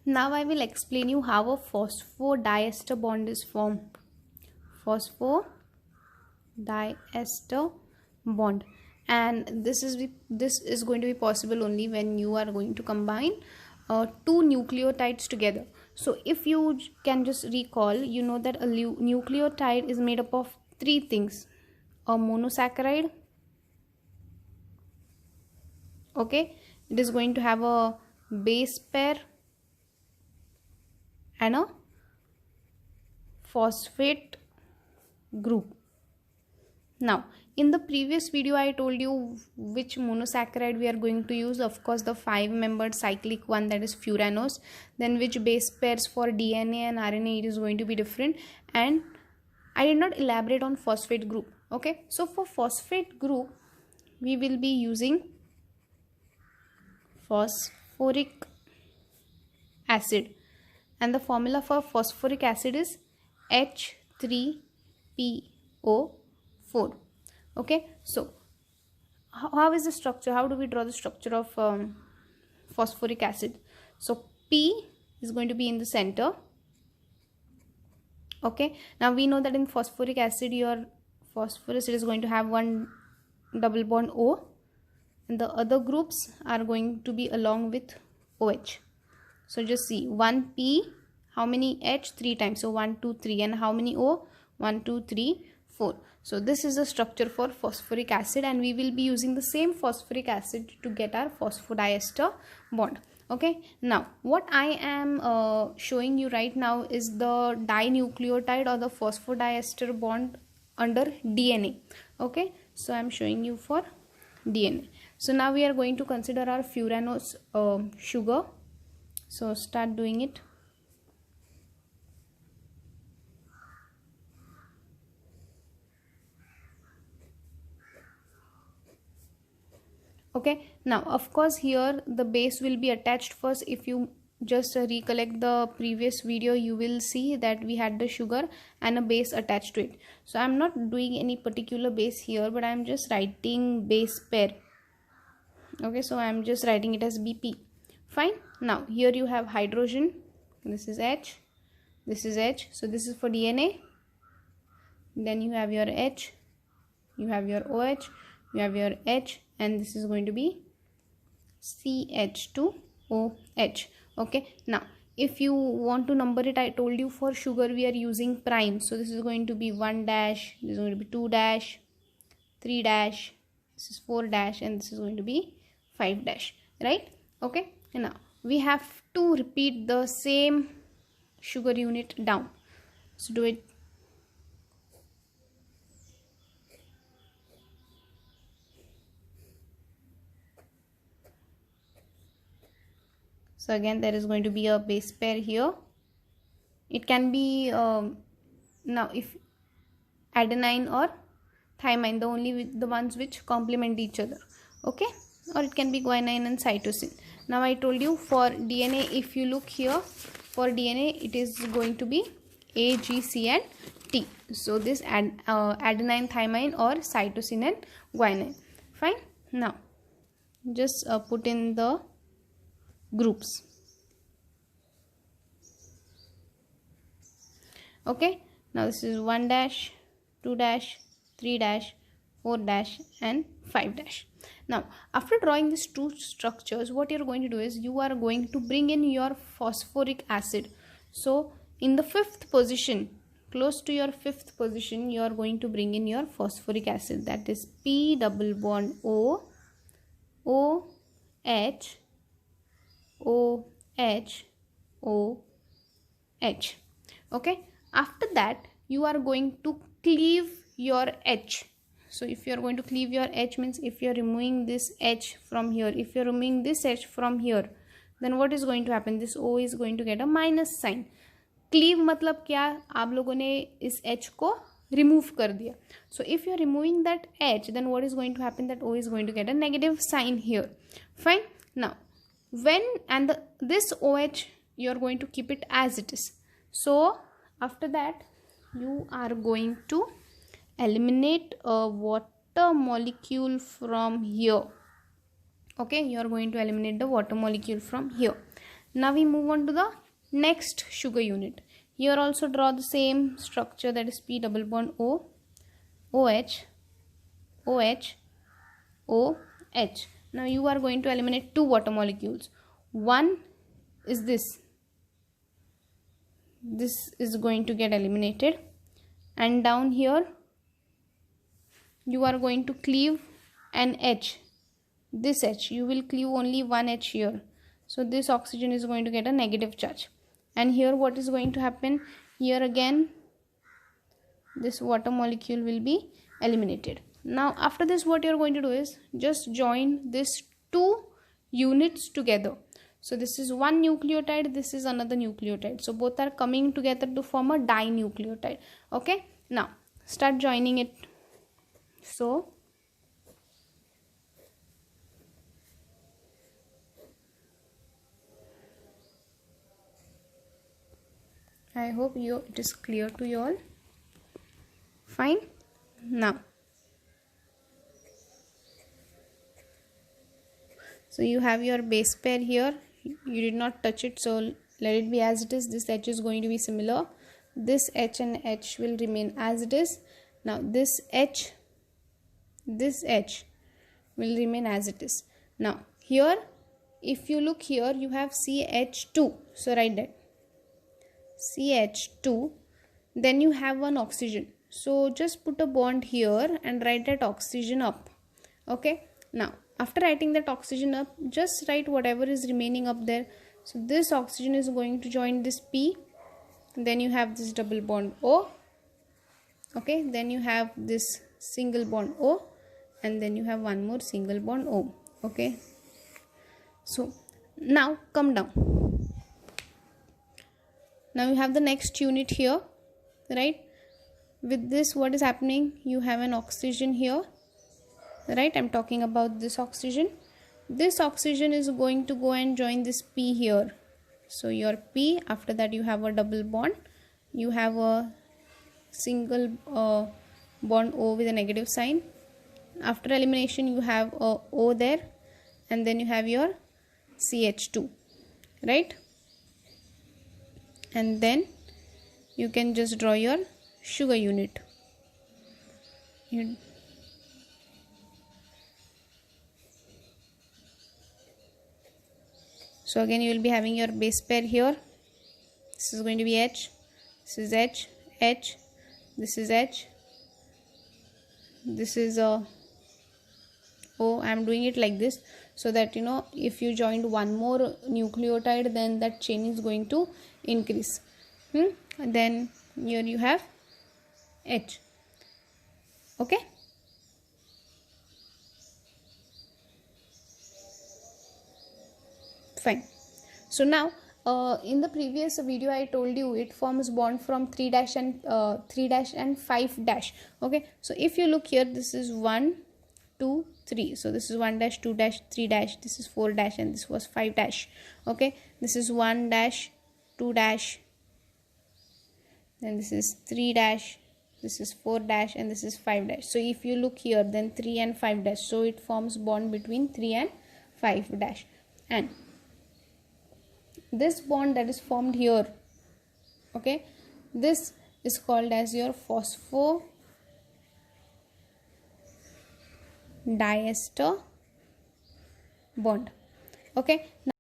Now I will explain you how a phosphodiester bond is formed. Phosphodiester bond, and this is going to be possible only when you are going to combine two nucleotides together. So if you can just recall, you know that a nucleotide is made up of three things: a monosaccharide, okay, it is going to have a base pair and a phosphate group. Now in the previous video I told you which monosaccharide we are going to use, of course the 5-membered cyclic one, that is furanose. Then which base pairs for DNA and RNA, it is going to be different, and I did not elaborate on phosphate group. Okay, so for phosphate group we will be using phosphoric acid, and the formula for phosphoric acid is H3PO4. okay, so how is the structure? How do we draw the structure of phosphoric acid? So P is going to be in the center. Okay, now we know that in phosphoric acid your phosphorus is going to have one double bond O, and the other groups are going to be along with OH. So just see, 1 P, how many H? 3 times, so 1 2 3, and how many O? 1 2 3 4. So this is the structure for phosphoric acid, and we will be using the same phosphoric acid to get our phosphodiester bond. Okay, now what I am showing you right now is the dinucleotide or the phosphodiester bond under DNA. Okay, so I am showing you for DNA. So now we are going to consider our furanose sugar. So start doing it. Okay, now of course here the base will be attached first. If you just recollect the previous video, you will see that we had the sugar and a base attached to it. So I'm not doing any particular base here, but I'm just writing base pair. Okay, so I'm just writing it as BP. Fine. Now here you have hydrogen, this is H, this is H, so this is for DNA. Then you have your H, you have your OH, you have your H, and this is going to be CH2OH. Okay, now if you want to number it, I told you for sugar we are using prime, so this is going to be 1 dash, this is going to be 2 dash, 3 dash, this is 4 dash, and this is going to be 5 dash, right? Okay, and now we have to repeat the same sugar unit down. So do it. So again there is going to be a base pair here. It can be now if adenine or thymine, the ones which complement each other. Okay, or it can be guanine and cytosine. Now I told you for DNA, if you look here, for DNA it is going to be A, G, C and T. So this adenine, thymine or cytosine and guanine. Fine. Now just put in the groups. Okay, now this is 1 dash, 2 dash, 3 dash, 4 dash and 5 dash. Now after drawing these two structures, what you are going to do is you are going to bring in your phosphoric acid. So in the 5th position, close to your 5th position, you are going to bring in your phosphoric acid, that is P double bond O, OH, OH, OH. Okay, after that you are going to cleave your H. So if you are going to cleave your H, means if you are removing this H from here, if you are removing this H from here, then what is going to happen? This O is going to get a minus sign. Cleave मतलब क्या, आप लोगों ने इस H को remove कर दिया. So if you are removing that H, then what is going to happen? That O is going to get a negative sign here. Fine. Now when this OH you are going to keep it as it is. So after that you are going to eliminate a water molecule from here. Okay, you are going to eliminate the water molecule from here. Now we move on to the next sugar unit. Here also draw the same structure, that is P double bond O, OH, OH, OH. Now you are going to eliminate two water molecules. One is this. This is going to get eliminated, and down here you are going to cleave an H. This H, you will cleave only one H here. So this oxygen is going to get a negative charge. And here what is going to happen? Here again this water molecule will be eliminated. Now after this, what you are going to do is just join these two units together. So this is one nucleotide, this is another nucleotide. So both are coming together to form a dinucleotide. Okay, now start joining it. So I hope it is clear to you all. Fine. Now, so you have your base pair here. You did not touch it, so let it be as it is. This H is going to be similar. This H and H will remain as it is. Now this H will remain as it is. Now here, if you look here, you have CH2. So write that CH2. Then you have one oxygen. So just put a bond here and write that oxygen up. Okay. Now after writing that oxygen up, just write whatever is remaining up there. So this oxygen is going to join this P. Then you have this double bond O. Okay. Then you have this single bond O. And then you have one more single bond O. Okay. So now come down. Now you have the next unit here, right? With this, what is happening? You have an oxygen here, right? I'm talking about this oxygen. This oxygen is going to go and join this P here. So your P, after that you have a double bond. You have a single bond O with a negative sign. After elimination, you have a O there, and then you have your CH2, right? And then you can just draw your sugar unit. So again you will be having your base pair here. This is going to be H, this is H, H, this is H, this is O. I am doing it like this so that if you joined one more nucleotide, then that chain is going to increase. And then here you have H. Okay. Fine. So now in the previous video I told you it forms bond from 3 dash and 5 dash. Okay. So if you look here, this is 1, 2, 3. So this is 1 dash, 2 dash, 3 dash, this is 4 dash, and this was 5 dash. Okay. This is 1 dash, 2 dash, then this is 3 dash, this is 4 dash, and this is 5 dash. So if you look here, then 3 and 5 dash. So it forms bond between 3 and 5 dash. And this bond that is formed here, okay, this is called as your phospho diester bond. Okay.